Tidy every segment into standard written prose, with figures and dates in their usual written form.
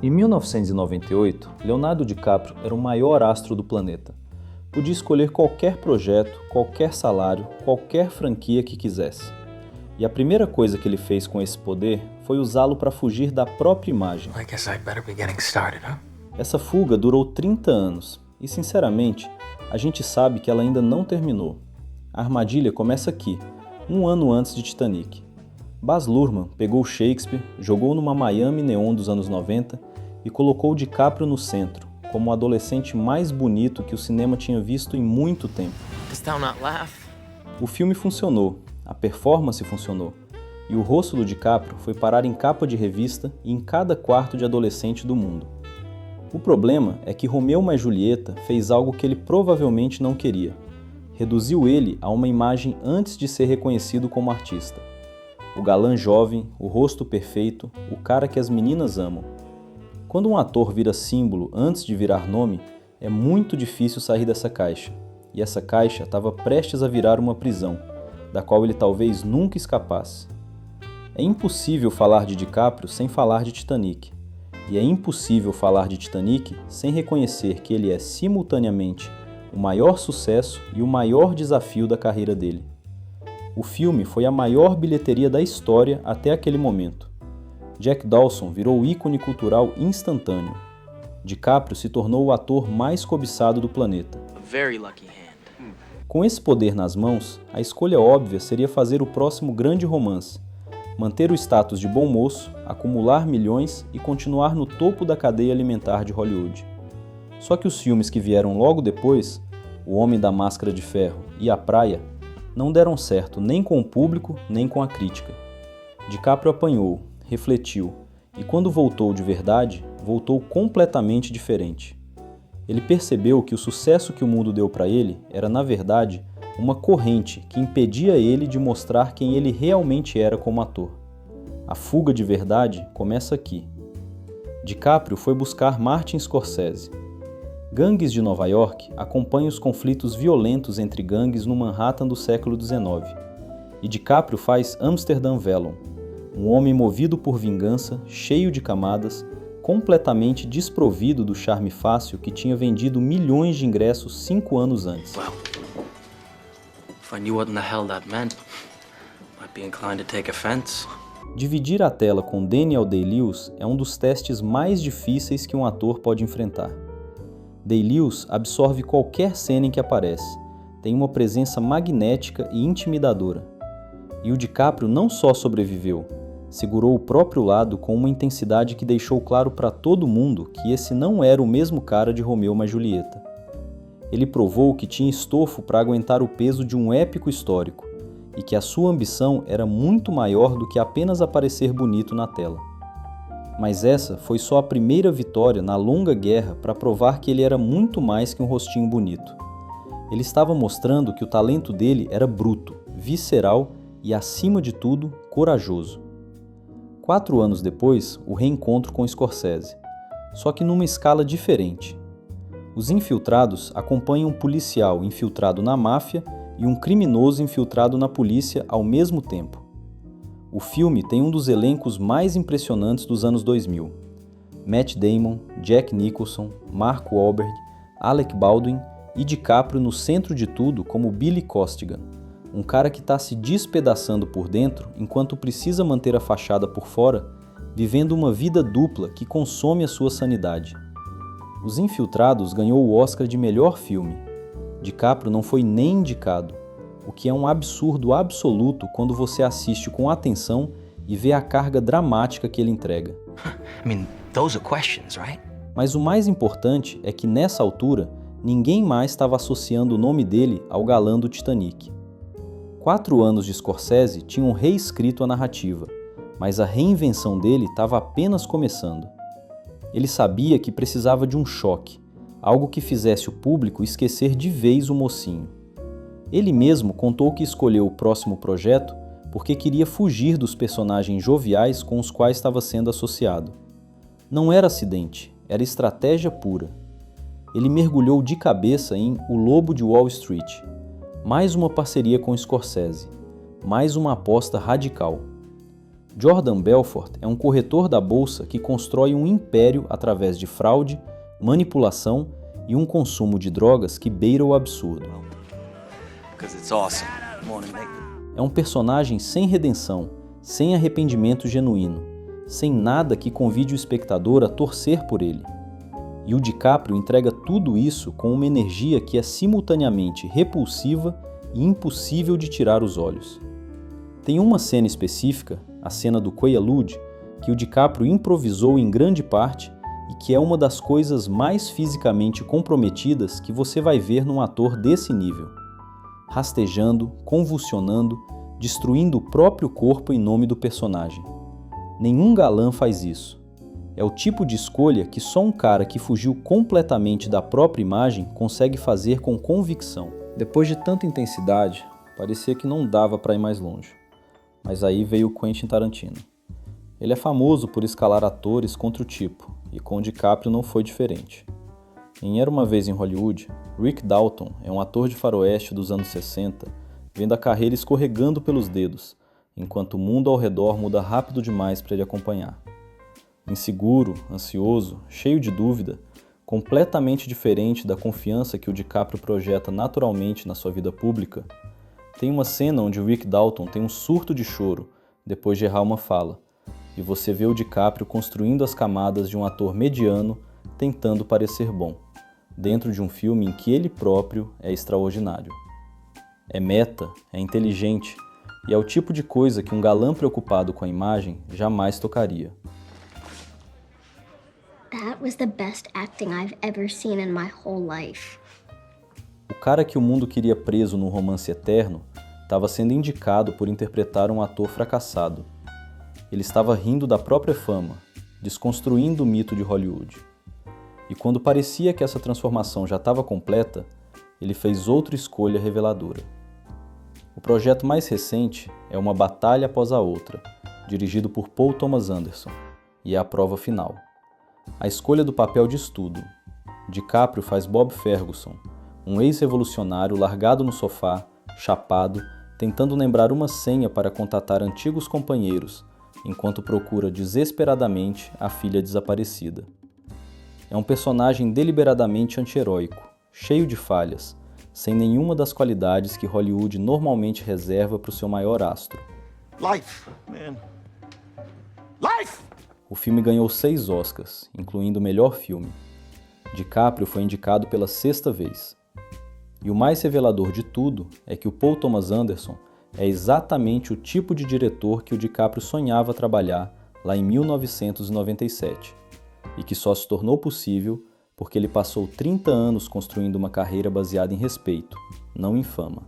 Em 1998, Leonardo DiCaprio era o maior astro do planeta. Podia escolher qualquer projeto, qualquer salário, qualquer franquia que quisesse. E a primeira coisa que ele fez com esse poder foi usá-lo para fugir da própria imagem. I guess I'd better be getting started, huh? Essa fuga durou 30 anos e, sinceramente, a gente sabe que ela ainda não terminou. A armadilha começa aqui, um ano antes de Titanic. Baz Luhrmann pegou Shakespeare, jogou numa Miami neon dos anos 90 e colocou DiCaprio no centro, como o adolescente mais bonito que o cinema tinha visto em muito tempo. Dost thou not laugh? O filme funcionou, a performance funcionou, e o rosto do DiCaprio foi parar em capa de revista e em cada quarto de adolescente do mundo. O problema é que Romeu mais Julieta fez algo que ele provavelmente não queria. Reduziu ele a uma imagem antes de ser reconhecido como artista. O galã jovem, o rosto perfeito, o cara que as meninas amam. Quando um ator vira símbolo antes de virar nome, é muito difícil sair dessa caixa. E essa caixa estava prestes a virar uma prisão, da qual ele talvez nunca escapasse. É impossível falar de DiCaprio sem falar de Titanic. E é impossível falar de Titanic sem reconhecer que ele é simultaneamente o maior sucesso e o maior desafio da carreira dele. O filme foi a maior bilheteria da história até aquele momento. Jack Dawson virou ícone cultural instantâneo. DiCaprio se tornou o ator mais cobiçado do planeta. A very lucky hand. Com esse poder nas mãos, a escolha óbvia seria fazer o próximo grande romance, manter o status de bom moço, acumular milhões e continuar no topo da cadeia alimentar de Hollywood. Só que os filmes que vieram logo depois, O Homem da Máscara de Ferro e A Praia, não deram certo nem com o público, nem com a crítica. DiCaprio apanhou, refletiu, e quando voltou de verdade, voltou completamente diferente. Ele percebeu que o sucesso que o mundo deu para ele era, na verdade, uma corrente que impedia ele de mostrar quem ele realmente era como ator. A fuga de verdade começa aqui. DiCaprio foi buscar Martin Scorsese. Gangues de Nova York acompanha os conflitos violentos entre gangues no Manhattan do século XIX. E DiCaprio faz Amsterdam Vellum, um homem movido por vingança, cheio de camadas, completamente desprovido do charme fácil que tinha vendido milhões de ingressos 5 anos antes. Well, if I knew what in the hell that meant, I'd be inclined to take offense. Dividir a tela com Daniel Day-Lewis é um dos testes mais difíceis que um ator pode enfrentar. Day-Lewis absorve qualquer cena em que aparece, tem uma presença magnética e intimidadora. E o DiCaprio não só sobreviveu, segurou o próprio lado com uma intensidade que deixou claro para todo mundo que esse não era o mesmo cara de Romeu mais Julieta. Ele provou que tinha estofo para aguentar o peso de um épico histórico e que a sua ambição era muito maior do que apenas aparecer bonito na tela. Mas essa foi só a primeira vitória na longa guerra para provar que ele era muito mais que um rostinho bonito. Ele estava mostrando que o talento dele era bruto, visceral e, acima de tudo, corajoso. 4 anos depois, o reencontro com Scorsese, só que numa escala diferente. Os infiltrados acompanham um policial infiltrado na máfia e um criminoso infiltrado na polícia ao mesmo tempo. O filme tem um dos elencos mais impressionantes dos anos 2000. Matt Damon, Jack Nicholson, Mark Wahlberg, Alec Baldwin e DiCaprio no centro de tudo como Billy Costigan, um cara que está se despedaçando por dentro enquanto precisa manter a fachada por fora, vivendo uma vida dupla que consome a sua sanidade. Os Infiltrados ganhou o Oscar de melhor filme. DiCaprio não foi nem indicado, o que é um absurdo absoluto quando você assiste com atenção e vê a carga dramática que ele entrega. I mean, those are questions, right? Mas o mais importante é que nessa altura, ninguém mais estava associando o nome dele ao galã do Titanic. 4 anos de Scorsese tinham reescrito a narrativa, mas a reinvenção dele estava apenas começando. Ele sabia que precisava de um choque, algo que fizesse o público esquecer de vez o mocinho. Ele mesmo contou que escolheu o próximo projeto porque queria fugir dos personagens joviais com os quais estava sendo associado. Não era acidente, era estratégia pura. Ele mergulhou de cabeça em O Lobo de Wall Street. Mais uma parceria com Scorsese. Mais uma aposta radical. Jordan Belfort é um corretor da bolsa que constrói um império através de fraude, manipulação e um consumo de drogas que beira o absurdo. É um personagem sem redenção, sem arrependimento genuíno, sem nada que convide o espectador a torcer por ele. E o DiCaprio entrega tudo isso com uma energia que é simultaneamente repulsiva e impossível de tirar os olhos. Tem uma cena específica, a cena do Quaalude, que o DiCaprio improvisou em grande parte e que é uma das coisas mais fisicamente comprometidas que você vai ver num ator desse nível. Rastejando, convulsionando, destruindo o próprio corpo em nome do personagem. Nenhum galã faz isso. É o tipo de escolha que só um cara que fugiu completamente da própria imagem consegue fazer com convicção. Depois de tanta intensidade, parecia que não dava para ir mais longe. Mas aí veio o Quentin Tarantino. Ele é famoso por escalar atores contra o tipo, e com o DiCaprio não foi diferente. Em Era Uma Vez em Hollywood, Rick Dalton é um ator de faroeste dos anos 60, vendo a carreira escorregando pelos dedos, enquanto o mundo ao redor muda rápido demais para ele acompanhar. Inseguro, ansioso, cheio de dúvida, completamente diferente da confiança que o DiCaprio projeta naturalmente na sua vida pública, tem uma cena onde o Rick Dalton tem um surto de choro depois de errar uma fala, e você vê o DiCaprio construindo as camadas de um ator mediano tentando parecer bom, dentro de um filme em que ele próprio é extraordinário. É meta, é inteligente, e é o tipo de coisa que um galã preocupado com a imagem jamais tocaria. That was the best acting I've ever seen in my whole life. O cara que o mundo queria preso num romance eterno estava sendo indicado por interpretar um ator fracassado. Ele estava rindo da própria fama, desconstruindo o mito de Hollywood. E quando parecia que essa transformação já estava completa, ele fez outra escolha reveladora. O projeto mais recente é Uma Batalha Após a Outra, dirigido por Paul Thomas Anderson, e é a prova final. A escolha do papel diz tudo. DiCaprio faz Bob Ferguson, um ex-revolucionário largado no sofá, chapado, tentando lembrar uma senha para contatar antigos companheiros, enquanto procura desesperadamente a filha desaparecida. É um personagem deliberadamente anti-heróico, cheio de falhas, sem nenhuma das qualidades que Hollywood normalmente reserva para o seu maior astro. Life, man. Life! O filme ganhou 6 Oscars, incluindo o melhor filme. DiCaprio foi indicado pela 6ª vez. E o mais revelador de tudo é que o Paul Thomas Anderson é exatamente o tipo de diretor que o DiCaprio sonhava trabalhar lá em 1997, e que só se tornou possível porque ele passou 30 anos construindo uma carreira baseada em respeito, não em fama.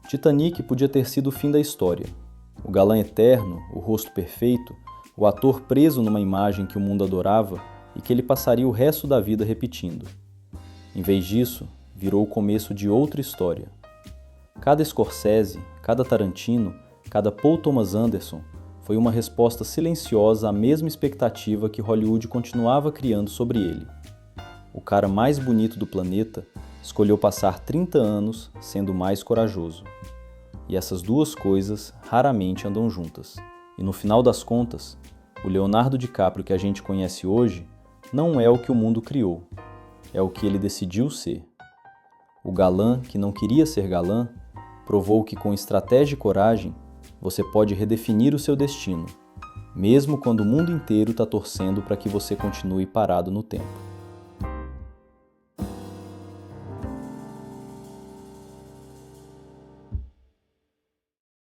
Titanic podia ter sido o fim da história. O galã eterno, o rosto perfeito, o ator preso numa imagem que o mundo adorava e que ele passaria o resto da vida repetindo. Em vez disso, virou o começo de outra história. Cada Scorsese, cada Tarantino, cada Paul Thomas Anderson foi uma resposta silenciosa à mesma expectativa que Hollywood continuava criando sobre ele. O cara mais bonito do planeta escolheu passar 30 anos sendo mais corajoso. E essas duas coisas raramente andam juntas. E no final das contas, o Leonardo DiCaprio que a gente conhece hoje não é o que o mundo criou, é o que ele decidiu ser. O galã que não queria ser galã provou que com estratégia e coragem você pode redefinir o seu destino, mesmo quando o mundo inteiro está torcendo para que você continue parado no tempo.